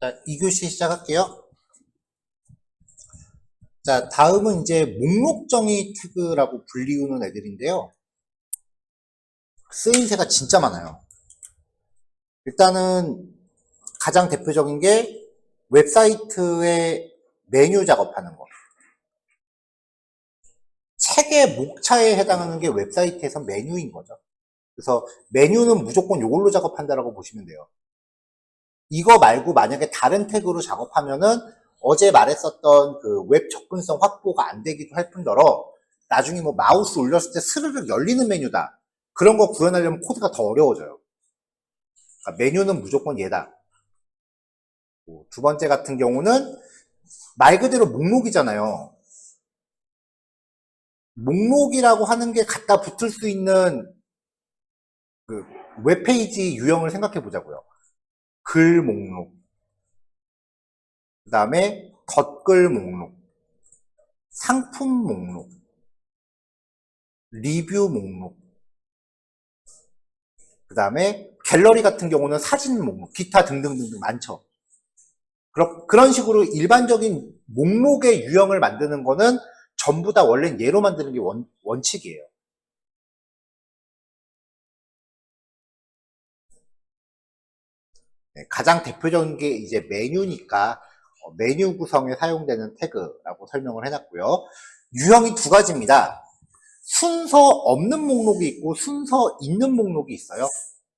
자, 2교시 시작할게요. 자, 다음은 이제 목록정의 태그라고 불리우는 애들인데요. 쓰임새가 진짜 많아요. 일단은 가장 대표적인 게 웹사이트의 메뉴 작업하는 거. 책의 목차에 해당하는 게 웹사이트에서 메뉴인 거죠. 그래서 메뉴는 무조건 이걸로 작업한다라고 보시면 돼요. 이거 말고 만약에 다른 태그로 작업하면은 어제 말했었던 그 웹 접근성 확보가 안 되기도 할 뿐더러 나중에 뭐 마우스 올렸을 때 스르륵 열리는 메뉴다. 그런 거 구현하려면 코드가 더 어려워져요. 그러니까 메뉴는 무조건 얘다. 두 번째 같은 경우는 말 그대로 목록이잖아요. 목록이라고 하는 게 갖다 붙을 수 있는 그 웹페이지 유형을 생각해 보자고요. 글 목록, 그 다음에 덧글 목록, 상품 목록, 리뷰 목록, 그 다음에 갤러리 같은 경우는 사진 목록, 기타 등등등등 많죠. 그런 식으로 일반적인 목록의 유형을 만드는 거는 전부 다 원래 얘로 만드는 게 원칙이에요. 네, 가장 대표적인 게 이제 메뉴니까 메뉴 구성에 사용되는 태그라고 설명을 해놨고요. 유형이 두 가지입니다. 순서 없는 목록이 있고 순서 있는 목록이 있어요.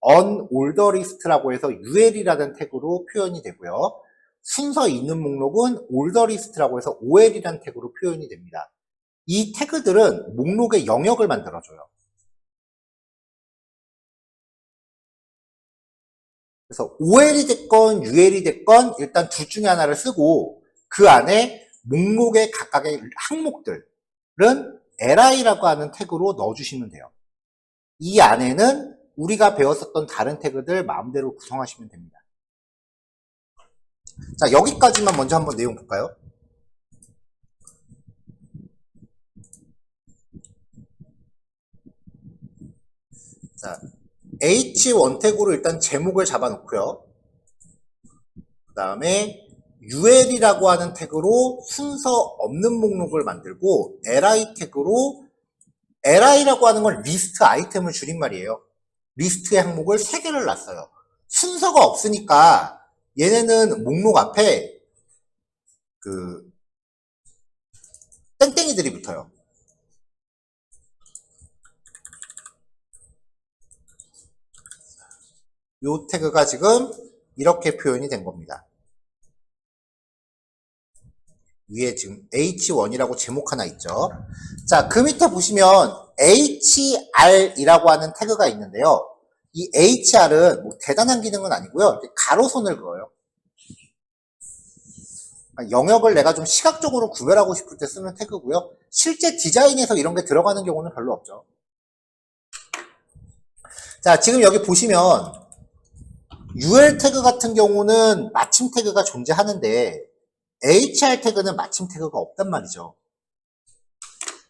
unordered list라고 해서 ul이라는 태그로 표현이 되고요. 순서 있는 목록은 ordered list라고 해서 ol이라는 태그로 표현이 됩니다. 이 태그들은 목록의 영역을 만들어줘요. 그래서 ol이 됐건 ul이 됐건 일단 둘 중에 하나를 쓰고 그 안에 목록의 각각의 항목들은 li라고 하는 태그로 넣어주시면 돼요. 이 안에는 우리가 배웠었던 다른 태그들 마음대로 구성하시면 됩니다. 자, 여기까지만 먼저 한번 내용 볼까요? 자, H1 태그로 일단 제목을 잡아놓고요. 그 다음에 ul이라고 하는 태그로 순서 없는 목록을 만들고 li 태그로 li라고 하는 건 리스트 아이템을 줄임말이에요. 리스트의 항목을 3개를 놨어요. 순서가 없으니까 얘네는 목록 앞에 그 땡땡이들이 붙어요. 요 태그가 지금 이렇게 표현이 된 겁니다. 위에 지금 H1이라고 제목 하나 있죠. 자, 그 밑에 보시면 HR이라고 하는 태그가 있는데요. 이 HR은 뭐 대단한 기능은 아니고요. 가로선을 그어요. 영역을 내가 좀 시각적으로 구별하고 싶을 때 쓰는 태그고요. 실제 디자인에서 이런 게 들어가는 경우는 별로 없죠. 자, 지금 여기 보시면 UL 태그 같은 경우는 마침 태그가 존재하는데 HR 태그는 마침 태그가 없단 말이죠.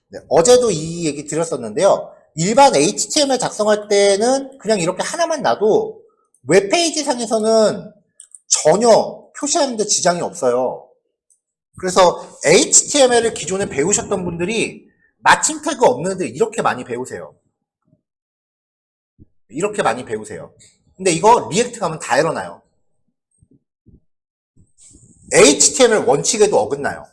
네, 어제도 이 얘기 드렸었는데요. 일반 HTML 작성할 때는 그냥 이렇게 하나만 놔도 웹페이지 상에서는 전혀 표시하는데 지장이 없어요. 그래서 HTML을 기존에 배우셨던 분들이 마침 태그 없는 애들 이렇게 많이 배우세요. 이렇게 많이 배우세요. 근데 이거 리액트 가면 다 일어나요. HTML 원칙에도 어긋나요.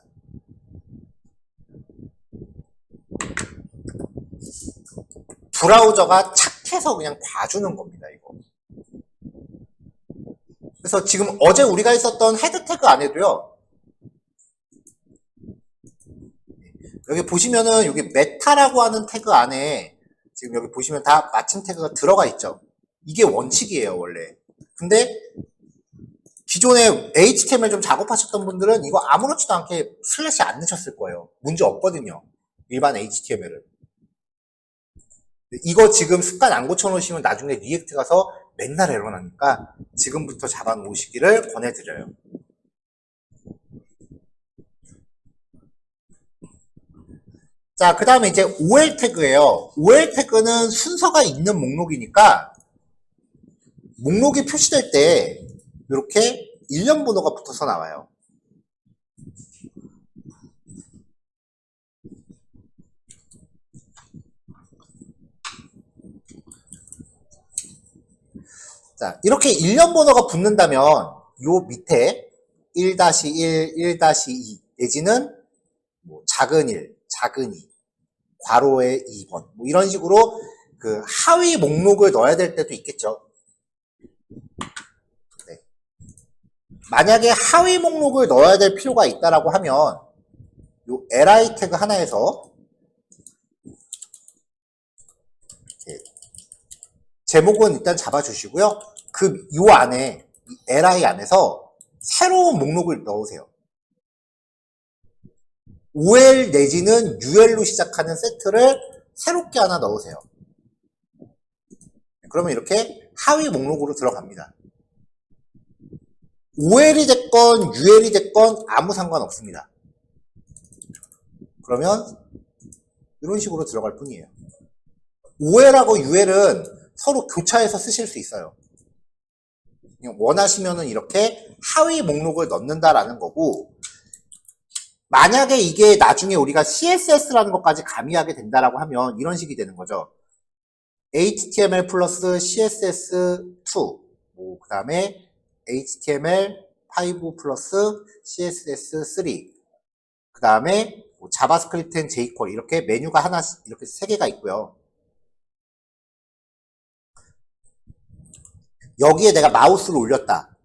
브라우저가 착해서 그냥 봐주는 겁니다, 이거. 그래서 지금 어제 우리가 했었던 헤드 태그 안에도요. 여기 보시면은 여기 메타라고 하는 태그 안에 지금 여기 보시면 다 마침 태그가 들어가 있죠. 이게 원칙이에요, 원래. 근데 기존에 HTML 좀 작업하셨던 분들은 이거 아무렇지도 않게 슬래시 안 넣으셨을 거예요. 문제 없거든요. 일반 HTML은. 이거 지금 습관 안 고쳐놓으시면 나중에 리액트 가서 맨날 에러 나니까 지금부터 잡아놓으시기를 권해드려요. 자, 그 다음에 이제 OL 태그예요. OL 태그는 순서가 있는 목록이니까 목록이 표시될 때 이렇게 일련 번호가 붙어서 나와요. 자, 이렇게 일련 번호가 붙는다면 요 밑에 1-1, 1-2 내지는 뭐 작은 1, 작은 2, 괄호에 2번 뭐 이런 식으로 그 하위 목록을 넣어야 될 때도 있겠죠. 네. 만약에 하위 목록을 넣어야 될 필요가 있다라고 하면 요 li 태그 하나에서 제목은 일단 잡아주시고요. 요 안에 li 안에서 새로운 목록을 넣으세요. OL 내지는 UL로 시작하는 세트를 새롭게 하나 넣으세요. 그러면 이렇게 하위 목록으로 들어갑니다. OL이 됐건 UL이 됐건 아무 상관없습니다. 그러면 이런 식으로 들어갈 뿐이에요. OL하고 UL은 서로 교차해서 쓰실 수 있어요. 원하시면은 이렇게 하위 목록을 넣는다라는 거고, 만약에 이게 나중에 우리가 CSS라는 것까지 가미하게 된다라고 하면 이런 식이 되는 거죠. HTML 플러스 CSS2, 뭐, 그 다음에 HTML5 플러스 CSS3, 그 다음에 뭐 자바스크립트 앤 jQuery 이렇게 메뉴가 하나씩 이렇게 3개가 있고요. 여기에 내가 마우스를 올렸다.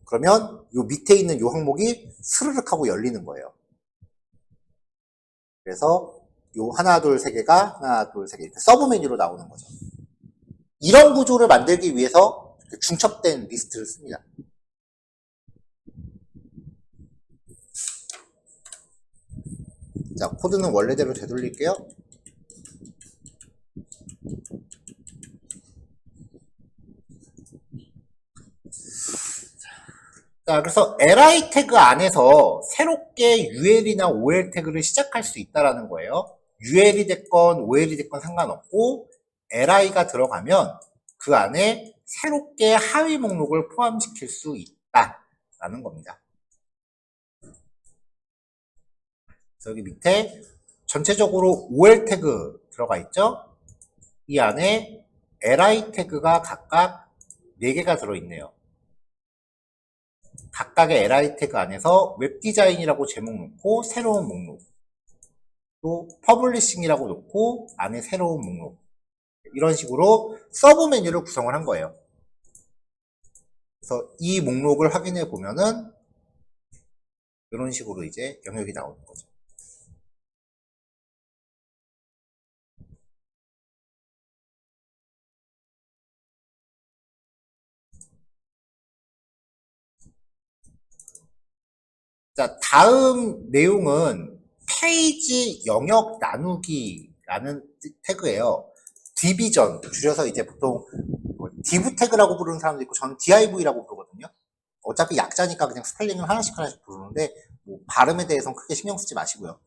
그러면 요 밑에 있는 요 항목이 스르륵 하고 열리는 거예요. 그래서 요 하나, 둘, 세 개가 하나, 둘, 세 개 이렇게 서브 메뉴로 나오는 거죠. 이런 구조를 만들기 위해서 중첩된 리스트를 씁니다. 자, 코드는 원래대로 되돌릴게요. 자, 그래서 li 태그 안에서 새롭게 ul이나 ol 태그를 시작할 수 있다라는 거예요. ul이 됐건 ol이 됐건 상관없고 li가 들어가면 그 안에 새롭게 하위 목록을 포함시킬 수 있다라는 겁니다. 그래서 여기 밑에 전체적으로 ol 태그 들어가 있죠? 이 안에 li 태그가 각각 4개가 들어있네요. 각각의 li 태그 안에서 웹디자인이라고 제목 놓고 새로운 목록, 또 퍼블리싱이라고 놓고 안에 새로운 목록, 이런 식으로 서브 메뉴를 구성을 한 거예요. 그래서 이 목록을 확인해 보면은 이런 식으로 이제 영역이 나오는 거죠. 자, 다음 내용은 페이지 영역 나누기라는 태그예요. 디비전, 줄여서 이제 보통 div 태그라고 부르는 사람도 있고 저는 div라고 부르거든요. 어차피 약자니까 그냥 스펠링을 하나씩 부르는데 뭐 발음에 대해서는 크게 신경 쓰지 마시고요.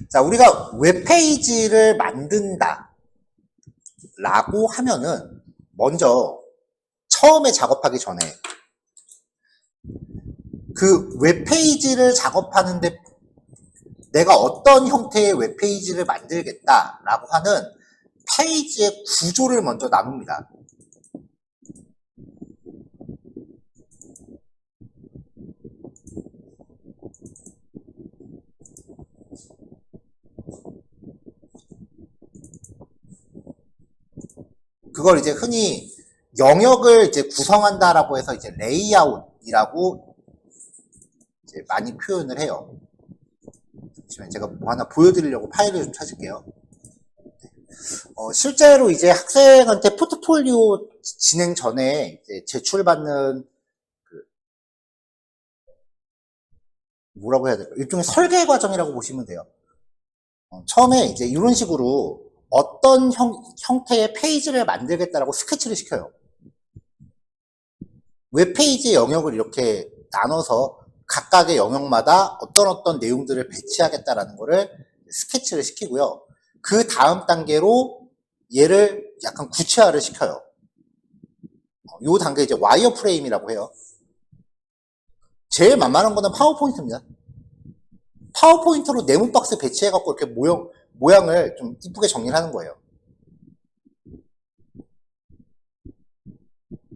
자, 우리가 웹페이지를 만든다 라고 하면은 먼저 처음에 작업하기 전에 그 웹페이지를 작업하는데 내가 어떤 형태의 웹페이지를 만들겠다라고 하는 페이지의 구조를 먼저 나눕니다. 그걸 이제 흔히 영역을 이제 구성한다라고 해서 이제 레이아웃이라고 이제 많이 표현을 해요. 잠시만 제가 뭐 하나 보여드리려고 파일을 좀 찾을게요. 실제로 이제 학생한테 포트폴리오 진행 전에 이제 제출받는 뭐라고 해야 될까? 일종의 설계 과정이라고 보시면 돼요. 처음에 이제 이런 식으로 어떤 형태의 페이지를 만들겠다라고 스케치를 시켜요. 웹페이지의 영역을 이렇게 나눠서 각각의 영역마다 어떤 내용들을 배치하겠다라는 거를 스케치를 시키고요. 그 다음 단계로 얘를 약간 구체화를 시켜요. 요 단계 이제 와이어 프레임이라고 해요. 제일 만만한 거는 파워포인트입니다. 파워포인트로 네모 박스 배치해갖고 이렇게 모양을 좀 이쁘게 정리를 하는 거예요.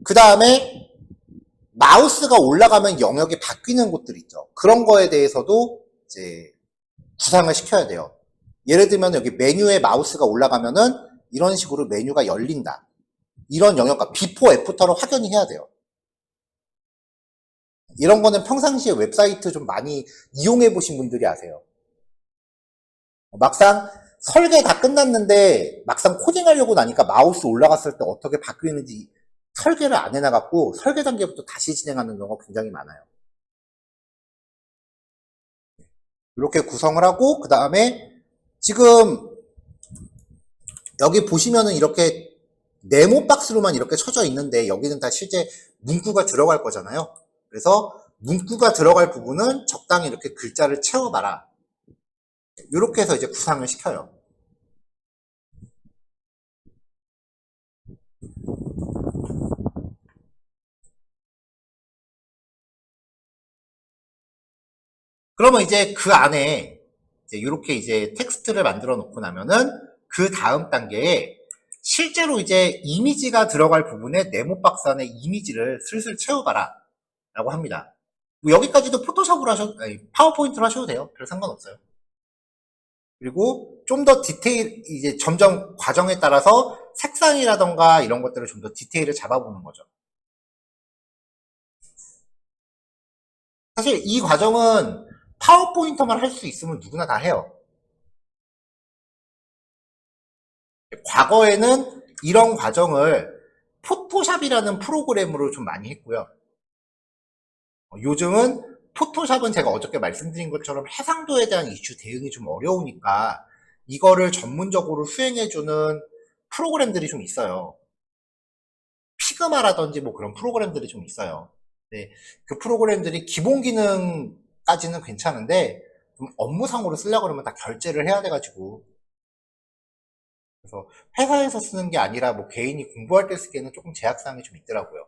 그 다음에 마우스가 올라가면 영역이 바뀌는 곳들 있죠. 그런 거에 대해서도 이제 구상을 시켜야 돼요. 예를 들면 여기 메뉴에 마우스가 올라가면은 이런 식으로 메뉴가 열린다. 이런 영역과 비포 애프터를 확연히 해야 돼요. 이런 거는 평상시에 웹사이트 좀 많이 이용해 보신 분들이 아세요. 막상 설계 다 끝났는데 막상 코딩하려고 나니까 마우스 올라갔을 때 어떻게 바뀌는지 설계를 안 해놔갖고 설계 단계부터 다시 진행하는 경우가 굉장히 많아요. 이렇게 구성을 하고 그 다음에 지금 여기 보시면은 이렇게 네모 박스로만 이렇게 쳐져 있는데 여기는 다 실제 문구가 들어갈 거잖아요. 그래서 문구가 들어갈 부분은 적당히 이렇게 글자를 채워봐라. 이렇게 해서 이제 구상을 시켜요. 그러면 이제 그 안에 이제 이렇게 이제 텍스트를 만들어 놓고 나면은 그 다음 단계에 실제로 이제 이미지가 들어갈 부분에 네모 박스 안에 이미지를 슬슬 채워봐라 라고 합니다. 뭐 여기까지도 포토샵으로 하셔도, 아니, 파워포인트로 하셔도 돼요. 별 상관없어요. 그리고 좀 더 디테일, 이제 점점 과정에 따라서 색상이라던가 이런 것들을 좀 더 디테일을 잡아보는 거죠. 사실 이 과정은 파워포인터만 할 수 있으면 누구나 다 해요. 과거에는 이런 과정을 포토샵이라는 프로그램으로 좀 많이 했고요. 요즘은 포토샵은 제가 어저께 말씀드린 것처럼 해상도에 대한 이슈 대응이 좀 어려우니까 이거를 전문적으로 수행해주는 프로그램들이 좀 있어요. 피그마라든지 뭐 그런 프로그램들이 좀 있어요. 네, 그 프로그램들이 기본 기능까지는 괜찮은데 좀 업무상으로 쓰려고 그러면 다 결제를 해야 돼가지고, 그래서 회사에서 쓰는 게 아니라 뭐 개인이 공부할 때 쓰기에는 조금 제약사항이 좀 있더라고요.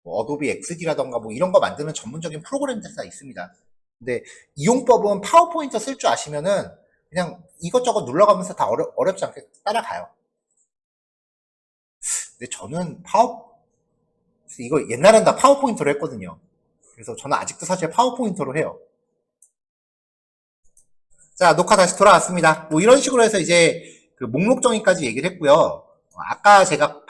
뭐 어도비 XD라던가 뭐 이런 거 만드는 전문적인 프로그램들이 다 있습니다. 근데 이용법은 파워포인트 쓸 줄 아시면은 그냥 이것저것 눌러가면서 다 어렵지 않게 따라가요. 근데 저는 이거 옛날엔 다 파워포인트로 했거든요. 그래서 저는 아직도 사실 파워포인트로 해요. 자, 녹화 다시 돌아왔습니다. 뭐 이런 식으로 해서 이제 그 목록 정의까지 얘기를 했고요. 아까 제가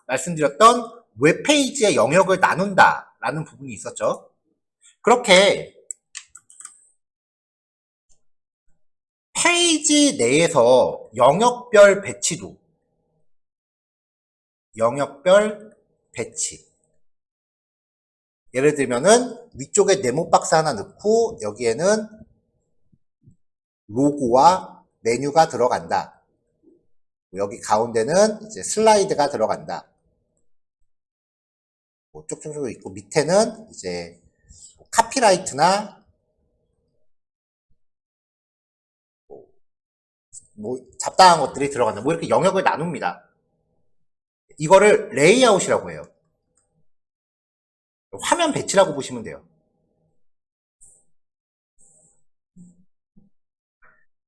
말씀드렸던 웹페이지의 영역을 나눈다 라는 부분이 있었죠. 그렇게 페이지 내에서 영역별 배치. 예를 들면은 위쪽에 네모 박스 하나 넣고 여기에는 로고와 메뉴가 들어간다. 여기 가운데는 이제 슬라이드가 들어간다. 뭐 쭉쭉쭉 있고 밑에는 이제 카피라이트나 뭐 잡다한 것들이 들어간다. 뭐 이렇게 영역을 나눕니다. 이거를 레이아웃이라고 해요. 화면 배치라고 보시면 돼요.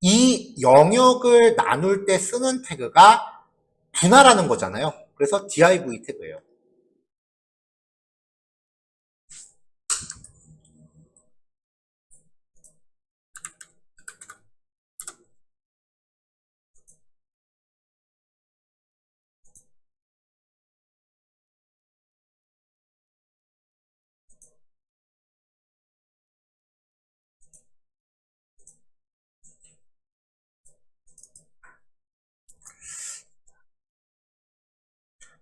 이 영역을 나눌 때 쓰는 태그가 분할하는 거잖아요. 그래서 div 태그예요.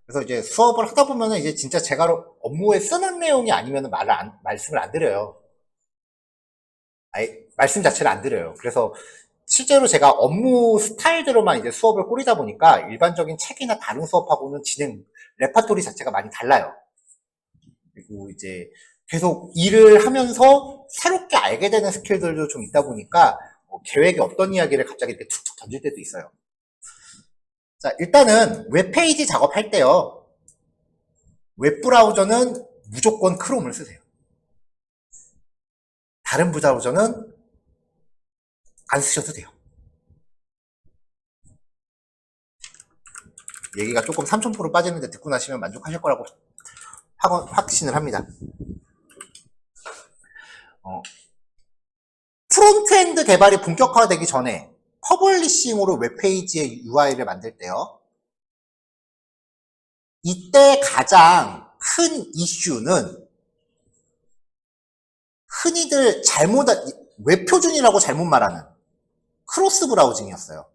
그래서 이제 수업을 하다 보면은 이제 진짜 제가 업무에 쓰는 내용이 아니면 말씀을 안 드려요. 아예 말씀 자체를 안 드려요. 그래서 실제로 제가 업무 스타일대로만 이제 수업을 꾸리다 보니까 일반적인 책이나 다른 수업하고는 진행 레파토리 자체가 많이 달라요. 그리고 이제 계속 일을 하면서 새롭게 알게 되는 스킬들도 좀 있다 보니까 계획에 없던 이야기를 갑자기 이렇게 툭툭 던질 때도 있어요. 자, 일단은 웹페이지 작업할 때요. 웹브라우저는 무조건 크롬을 쓰세요. 다른 브라우저는 안 쓰셔도 돼요. 얘기가 조금 3000% 빠지는데 듣고 나시면 만족하실 거라고 확신을 합니다. 프론트엔드 개발이 본격화되기 전에 퍼블리싱으로 웹페이지의 UI를 만들 때요. 이때 가장 큰 이슈는 흔히들 웹표준이라고 잘못 말하는 크로스 브라우징이었어요.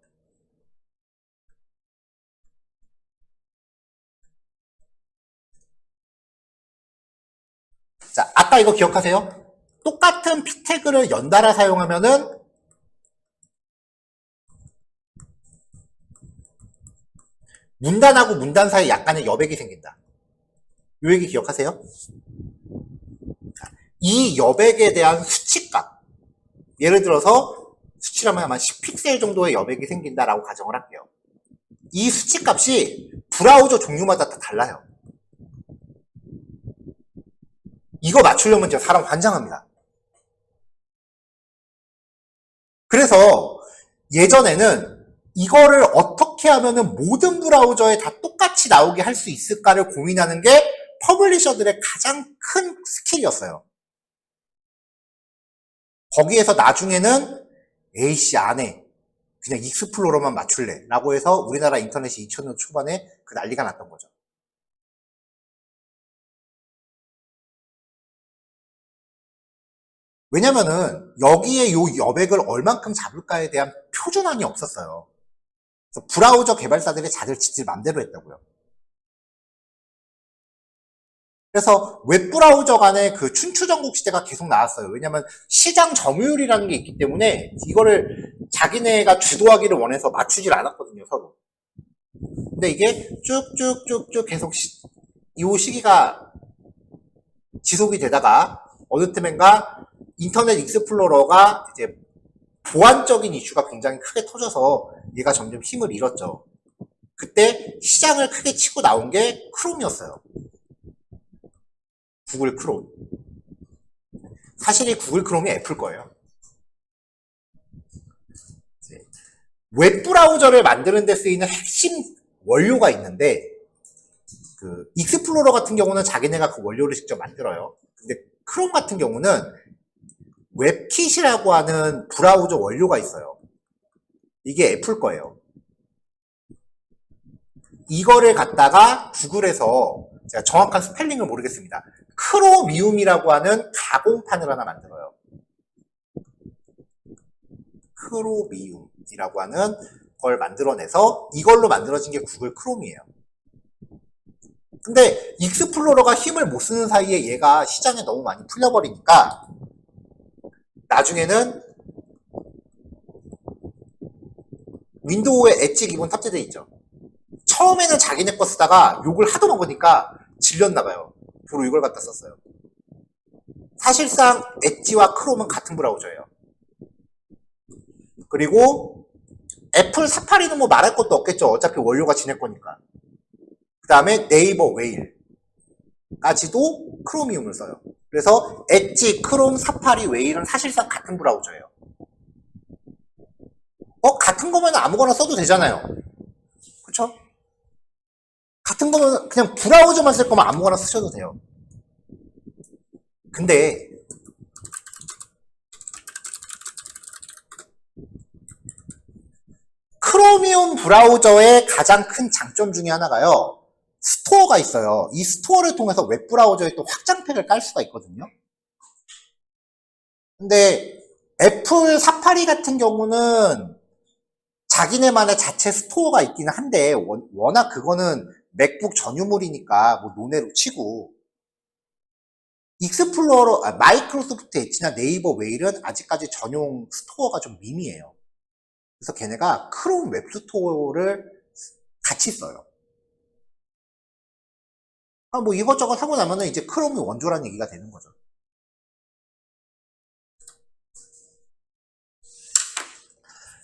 자, 아까 이거 기억하세요? 똑같은 p 태그를 연달아 사용하면은 문단하고 문단 사이에 약간의 여백이 생긴다. 이 얘기 기억하세요? 이 여백에 대한 수치값, 예를 들어서 수치라면 아마 10픽셀 정도의 여백이 생긴다라고 가정을 할게요. 이 수치값이 브라우저 종류마다 다 달라요. 이거 맞추려면 진짜 사람 환장합니다. 그래서 예전에는 이거를 어떻게 하면은 모든 브라우저에 다 똑같이 나오게 할 수 있을까를 고민하는 게 퍼블리셔들의 가장 큰 스킬이었어요. 거기에서 나중에는 에이씨 안에 그냥 익스플로러만 맞출래 라고 해서 우리나라 인터넷이 2000년 초반에 그 난리가 났던 거죠. 왜냐면은 여기에 요 여백을 얼만큼 잡을까에 대한 표준안이 없었어요. 그래서 브라우저 개발사들이 자들 짓질 맘대로 했다고요. 그래서 웹브라우저 간의 그 춘추전국 시대가 계속 나왔어요. 왜냐면 시장 점유율이라는 게 있기 때문에 이거를 자기네가 주도하기를 원해서 맞추질 않았거든요, 서로. 근데 이게 쭉쭉쭉쭉 계속 이 시기가 지속이 되다가 어느 틈엔가 인터넷 익스플로러가 이제 보안적인 이슈가 굉장히 크게 터져서 얘가 점점 힘을 잃었죠. 그때 시장을 크게 치고 나온 게 크롬이었어요. 구글 크롬. 사실 이 구글 크롬이 애플 거예요. 웹브라우저를 만드는 데 쓰이는 핵심 원료가 있는데 그 익스플로러 같은 경우는 자기네가 그 원료를 직접 만들어요. 근데 크롬 같은 경우는 웹킷이라고 하는 브라우저 원료가 있어요. 이게 애플 거예요. 이거를 갖다가 구글에서 제가 정확한 스펠링을 모르겠습니다. 크로미움이라고 하는 가공판을 하나 만들어요. 크로미움이라고 하는 걸 만들어내서 이걸로 만들어진 게 구글 크롬이에요. 근데 익스플로러가 힘을 못 쓰는 사이에 얘가 시장에 너무 많이 풀려버리니까 나중에는 윈도우에 엣지 기본 탑재되어 있죠. 처음에는 자기네 거 쓰다가 욕을 하도 먹으니까 질렸나봐요. 도로 이걸 갖다 썼어요. 사실상 엣지와 크롬은 같은 브라우저예요. 그리고 애플 사파리는 뭐 말할 것도 없겠죠. 어차피 원료가 지네 거니까. 그 다음에 네이버 웨일까지도 크로미움을 써요. 그래서 엣지, 크롬, 사파리, 웨일은 사실상 같은 브라우저예요. 같은 거면 아무거나 써도 되잖아요. 그쵸? 같은 거면 그냥 브라우저만 쓸 거면 아무거나 쓰셔도 돼요. 근데 크로미움 브라우저의 가장 큰 장점 중에 하나가요. 스토어가 있어요. 이 스토어를 통해서 웹브라우저에 또 확장팩을 깔 수가 있거든요. 근데 애플 사파리 같은 경우는 자기네만의 자체 스토어가 있기는 한데 워낙 그거는 맥북 전유물이니까 뭐 논외로 치고 익스플로러, 마이크로소프트 엣지나 네이버 웨일은 아직까지 전용 스토어가 좀 미미해요. 그래서 걔네가 크롬 웹스토어를 같이 써요. 뭐 이것저것 하고 나면은 이제 크롬이 원조라는 얘기가 되는 거죠.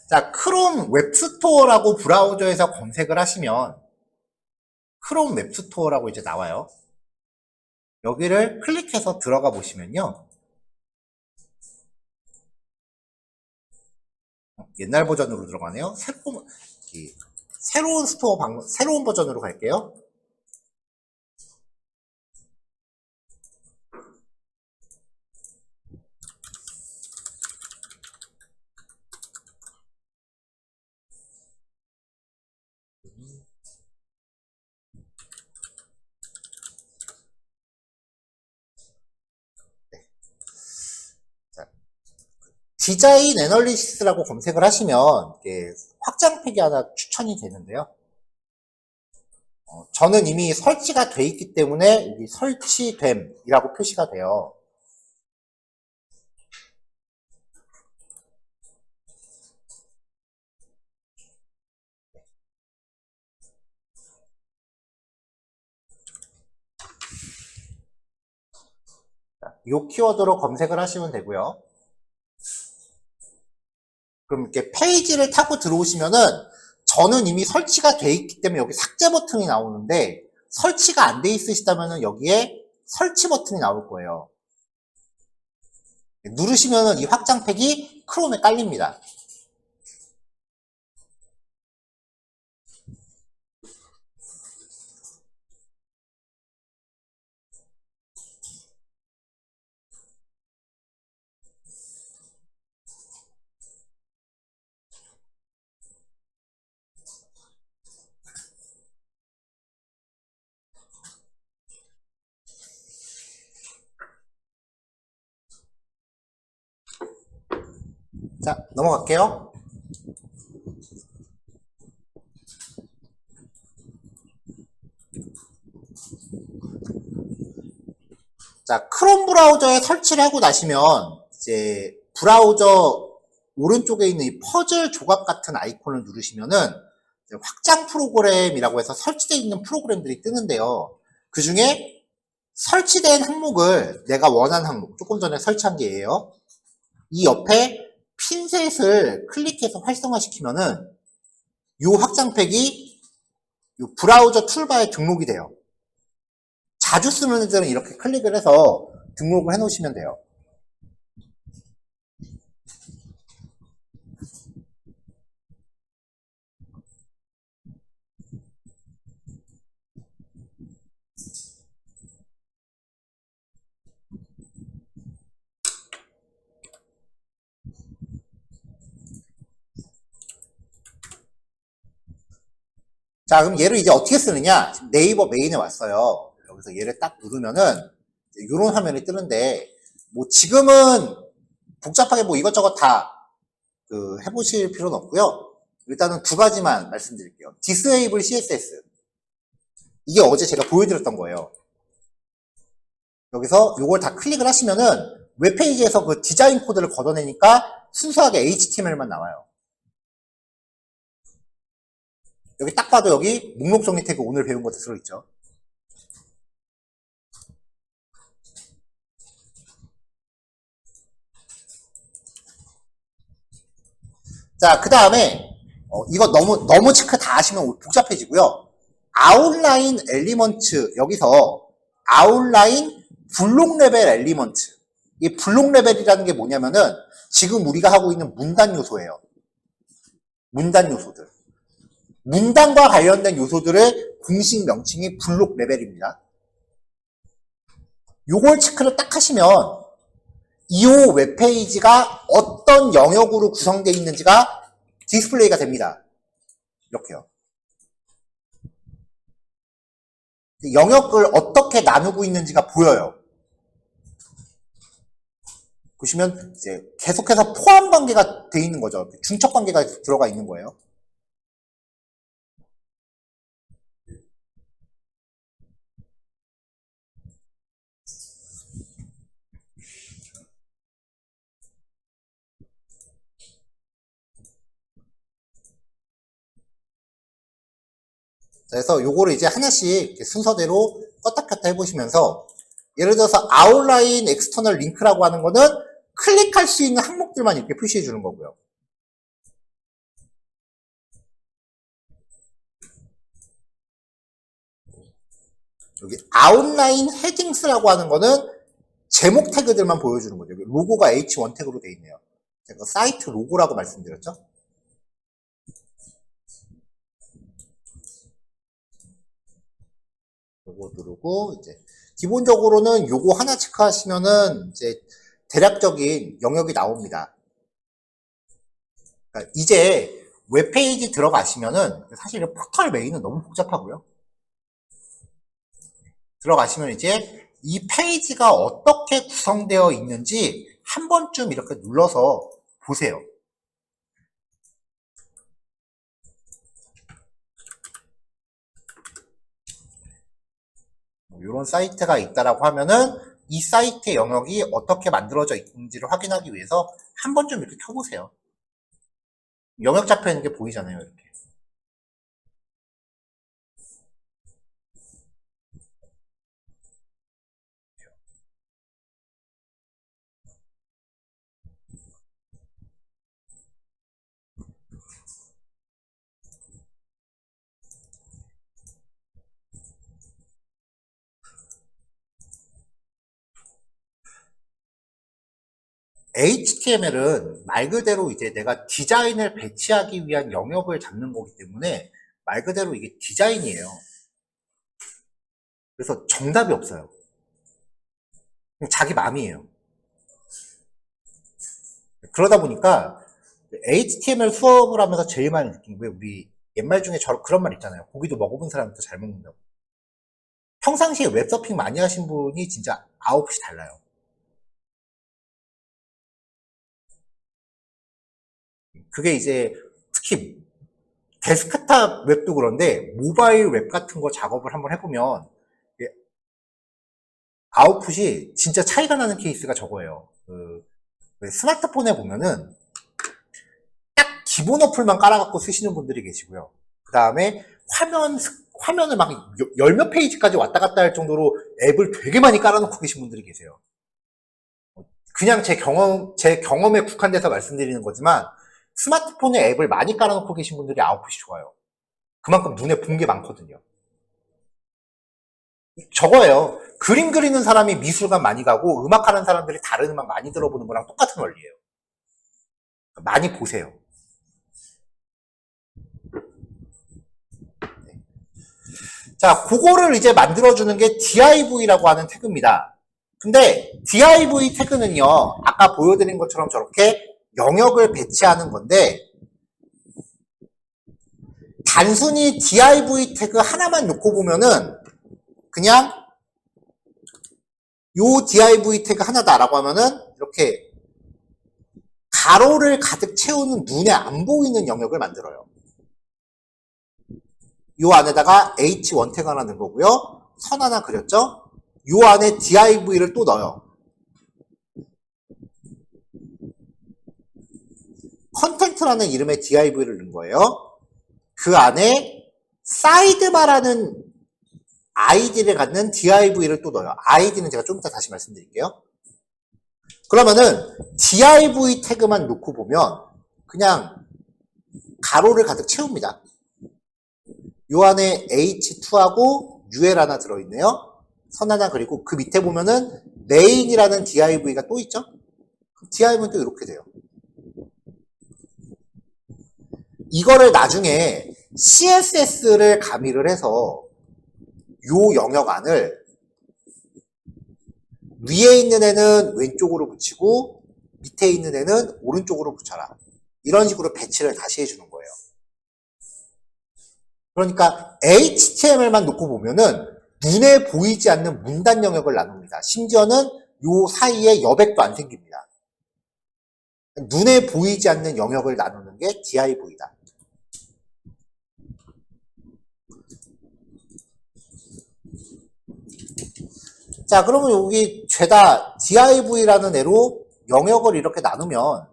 자, 크롬 웹스토어라고 브라우저에서 검색을 하시면 크롬 웹스토어라고 이제 나와요. 여기를 클릭해서 들어가 보시면요. 옛날 버전으로 들어가네요. 새로운 스토어 새로운 버전으로 갈게요. 자, 디자인 애널리시스라고 검색을 하시면 확장팩이 하나 추천이 되는데요. 저는 이미 설치가 돼 있기 때문에 여기 설치됨이라고 표시가 돼요. 이 키워드로 검색을 하시면 되고요. 그럼 이렇게 페이지를 타고 들어오시면은 저는 이미 설치가 돼 있기 때문에 여기 삭제 버튼이 나오는데 설치가 안 돼 있으시다면은 여기에 설치 버튼이 나올 거예요. 누르시면은 이 확장팩이 크롬에 깔립니다. 자, 넘어갈게요. 자, 크롬 브라우저에 설치를 하고 나시면 이제 브라우저 오른쪽에 있는 이 퍼즐 조각 같은 아이콘을 누르시면은 확장 프로그램이라고 해서 설치되어 있는 프로그램들이 뜨는데요. 그 중에 설치된 항목을 내가 원하는 항목, 조금 전에 설치한 게예요. 이 옆에 핀셋을 클릭해서 활성화시키면은 이 확장팩이 이 브라우저 툴바에 등록이 돼요. 자주 쓰는 애들은 이렇게 클릭을 해서 등록을 해 놓으시면 돼요. 자, 그럼 얘를 이제 어떻게 쓰느냐? 네이버 메인에 왔어요. 여기서 얘를 딱 누르면은 이런 화면이 뜨는데 뭐 지금은 복잡하게 뭐 이것저것 다 해보실 필요는 없고요. 일단은 두 가지만 말씀드릴게요. Disable CSS. 이게 어제 제가 보여드렸던 거예요. 여기서 이걸 다 클릭을 하시면은 웹페이지에서 그 디자인 코드를 걷어내니까 순수하게 HTML만 나와요. 여기 딱 봐도 여기 목록 정리 태그 오늘 배운 것도 들어있죠. 자, 그 다음에 이거 너무 체크 다 하시면 복잡해지고요. 아웃라인 엘리먼트 여기서 아웃라인 블록 레벨 엘리먼트 이 블록 레벨이라는 게 뭐냐면은 지금 우리가 하고 있는 문단 요소예요. 문단 요소들. 문단과 관련된 요소들의 공식 명칭이 블록 레벨입니다. 요걸 체크를 딱 하시면 이 웹페이지가 어떤 영역으로 구성되어 있는지가 디스플레이가 됩니다. 이렇게요. 영역을 어떻게 나누고 있는지가 보여요. 보시면 이제 계속해서 포함 관계가 돼 있는 거죠. 중첩 관계가 들어가 있는 거예요. 그래서 요거를 이제 하나씩 순서대로 껐다 켰다 해보시면서 예를 들어서 아웃라인 엑스터널 링크라고 하는 거는 클릭할 수 있는 항목들만 이렇게 표시해 주는 거고요. 여기 아웃라인 헤딩스라고 하는 거는 제목 태그들만 보여주는 거죠. 여기 로고가 H1 태그로 돼 있네요. 제가 사이트 로고라고 말씀드렸죠. 요거 누르고 이제 기본적으로는 요거 하나 체크하시면은 이제 대략적인 영역이 나옵니다. 그러니까 이제 웹페이지 들어가시면은 사실 포털 메인은 너무 복잡하고요. 들어가시면 이제 이 페이지가 어떻게 구성되어 있는지 한 번쯤 이렇게 눌러서 보세요. 이런 사이트가 있다라고 하면은 이 사이트의 영역이 어떻게 만들어져 있는지를 확인하기 위해서 한 번쯤 이렇게 켜보세요. 영역 잡혀 있는 게 보이잖아요, 이렇게. HTML은 말 그대로 이제 내가 디자인을 배치하기 위한 영역을 잡는 거기 때문에 말 그대로 이게 디자인이에요. 그래서 정답이 없어요. 자기 마음이에요. 그러다 보니까 HTML 수업을 하면서 제일 많이 느낀 게 우리 옛말 중에 그런 말 있잖아요. 고기도 먹어본 사람부터 잘 먹는다고. 평상시에 웹서핑 많이 하신 분이 진짜 아웃풋이 달라요. 그게 이제 특히 데스크탑 웹도 그런데 모바일 웹 같은 거 작업을 한번 해보면 아웃풋이 진짜 차이가 나는 케이스가 저거예요. 스마트폰에 보면은 딱 기본 어플만 깔아갖고 쓰시는 분들이 계시고요. 그 다음에 화면을 막 열 몇 페이지까지 왔다 갔다 할 정도로 앱을 되게 많이 깔아놓고 계신 분들이 계세요. 그냥 제 경험에 국한돼서 말씀드리는 거지만 스마트폰에 앱을 많이 깔아놓고 계신 분들이 아웃풋이 좋아요. 그만큼 눈에 본 게 많거든요. 저거예요. 그림 그리는 사람이 미술관 많이 가고 음악하는 사람들이 다른 음악 많이 들어보는 거랑 똑같은 원리예요. 많이 보세요. 자, 그거를 이제 만들어주는 게 div라고 하는 태그입니다. 근데 div 태그는요, 아까 보여드린 것처럼 저렇게 영역을 배치하는 건데, 단순히 div 태그 하나만 놓고 보면은, 그냥, 요 div 태그 하나다라고 하면은, 이렇게, 가로를 가득 채우는 눈에 안 보이는 영역을 만들어요. 요 안에다가 H1 태그 하나 넣은 거고요. 선 하나 그렸죠? 요 안에 div를 또 넣어요. 컨텐트라는 이름의 div를 넣은 거예요. 그 안에 사이드바라는 id를 갖는 div를 또 넣어요. id는 제가 좀 이따 다시 말씀드릴게요. 그러면은 div 태그만 놓고 보면 그냥 가로를 가득 채웁니다. 요 안에 h2하고 ul 하나 들어있네요. 선 하나 그리고 그 밑에 보면은 main이라는 div가 또 있죠. div는 또 이렇게 돼요. 이거를 나중에 CSS를 가미를 해서 요 영역 안을 위에 있는 애는 왼쪽으로 붙이고 밑에 있는 애는 오른쪽으로 붙여라. 이런 식으로 배치를 다시 해주는 거예요. 그러니까 HTML만 놓고 보면은 눈에 보이지 않는 문단 영역을 나눕니다. 심지어는 요 사이에 여백도 안 생깁니다. 눈에 보이지 않는 영역을 나누는 게 div다. 자, 그러면 여기 죄다 div라는 애로 영역을 이렇게 나누면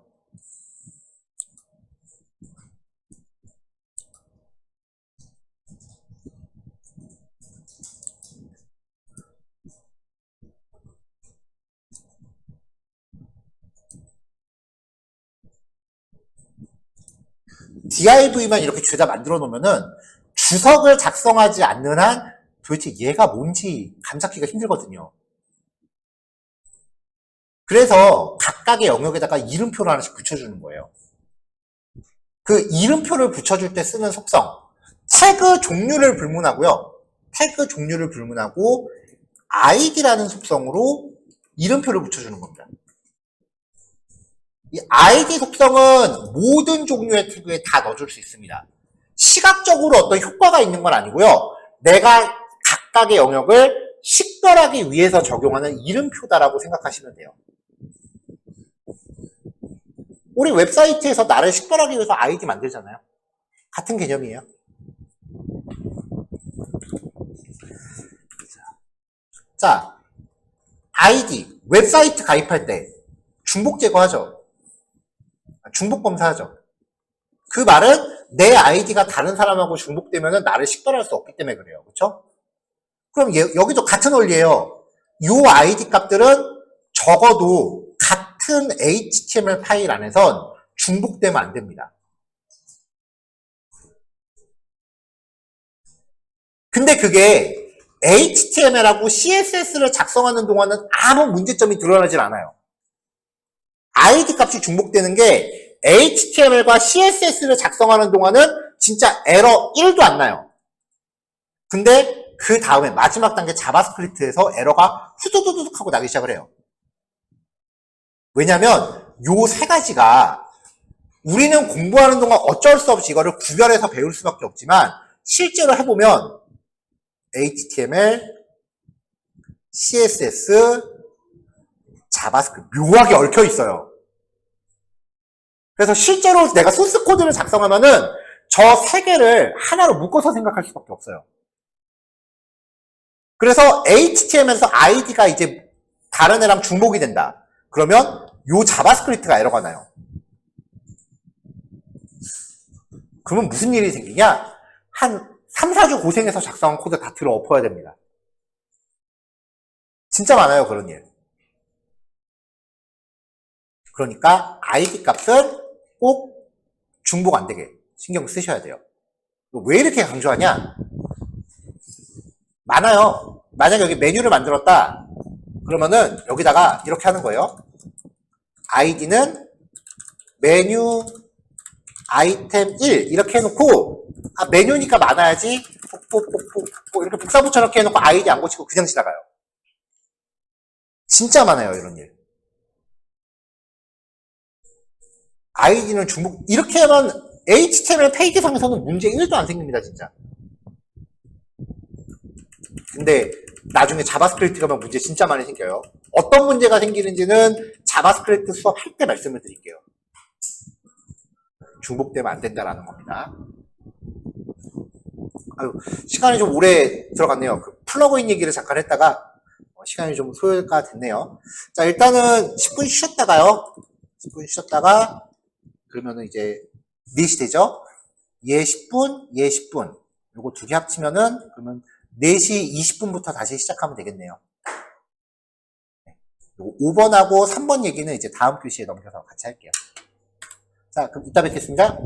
div만 이렇게 죄다 만들어 놓으면은 주석을 작성하지 않는 한 도대체 얘가 뭔지 감잡기가 힘들거든요. 그래서 각각의 영역에다가 이름표를 하나씩 붙여주는 거예요. 그 이름표를 붙여줄 때 쓰는 속성, 태그 종류를 불문하고요. 태그 종류를 불문하고 id라는 속성으로 이름표를 붙여주는 겁니다. 이 id 속성은 모든 종류의 태그에 다 넣어줄 수 있습니다. 시각적으로 어떤 효과가 있는 건 아니고요. 내가 각각의 영역을 식별하기 위해서 적용하는 이름표다라고 생각하시면 돼요. 우리 웹사이트에서 나를 식별하기 위해서 아이디 만들잖아요. 같은 개념이에요. 자, 아이디, 웹사이트 가입할 때 중복 제거하죠. 중복 검사하죠. 그 말은 내 아이디가 다른 사람하고 중복되면 나를 식별할 수 없기 때문에 그래요. 그렇죠? 그럼 여기도 같은 원리예요. 이 아이디 값들은 적어도 같은 HTML 파일 안에선 중복되면 안 됩니다. 근데 그게 HTML하고 CSS를 작성하는 동안은 아무 문제점이 드러나질 않아요. 아이디 값이 중복되는 게 HTML과 CSS를 작성하는 동안은 진짜 에러 1도 안 나요. 근데 그 다음에 마지막 단계 자바스크립트에서 에러가 후두두둑 하고 나기 시작을 해요. 왜냐면 요 세 가지가 우리는 공부하는 동안 어쩔 수 없이 이거를 구별해서 배울 수밖에 없지만 실제로 해보면 HTML, CSS, 자바스크립트 묘하게 얽혀 있어요. 그래서 실제로 내가 소스 코드를 작성하면은 저 세 개를 하나로 묶어서 생각할 수밖에 없어요. 그래서 HTML에서 ID가 이제 다른 애랑 중복이 된다. 그러면 요 자바스크립트가 에러가 나요. 그러면 무슨 일이 생기냐? 한 3, 4주 고생해서 작성한 코드 다 들어 엎어야 됩니다. 진짜 많아요, 그런 일. 그러니까 ID 값은 꼭 중복 안 되게 신경 쓰셔야 돼요. 왜 이렇게 강조하냐? 많아요. 만약에 여기 메뉴를 만들었다. 그러면은 여기다가 이렇게 하는 거예요. ID는 메뉴 아이템 1 이렇게 해놓고 메뉴니까 많아야지 이렇게 복사 붙여넣기 해놓고 아이디 안 고치고 그냥 지나가요. 진짜 많아요, 이런 일. 아이디는 중복 이렇게 하면 HTML 페이지상에서는 문제 1도 안 생깁니다, 진짜. 근데 나중에 자바스크립트 가면 문제 진짜 많이 생겨요. 어떤 문제가 생기는지는 자바스크립트 수업할 때 말씀을 드릴게요. 중복되면 안 된다라는 겁니다. 아유, 시간이 좀 오래 들어갔네요. 그 플러그인 얘기를 잠깐 했다가 시간이 좀 소요가 됐네요. 자, 일단은 10분 쉬었다가요. 10분 쉬었다가 그러면은 이제 4시 되죠? 얘 10분, 얘 10분. 요거 두 개 합치면은 그러면 4시 20분부터 다시 시작하면 되겠네요. 5번하고 3번 얘기는 이제 다음 교시에 넘겨서 같이 할게요. 자, 그럼 이따 뵙겠습니다.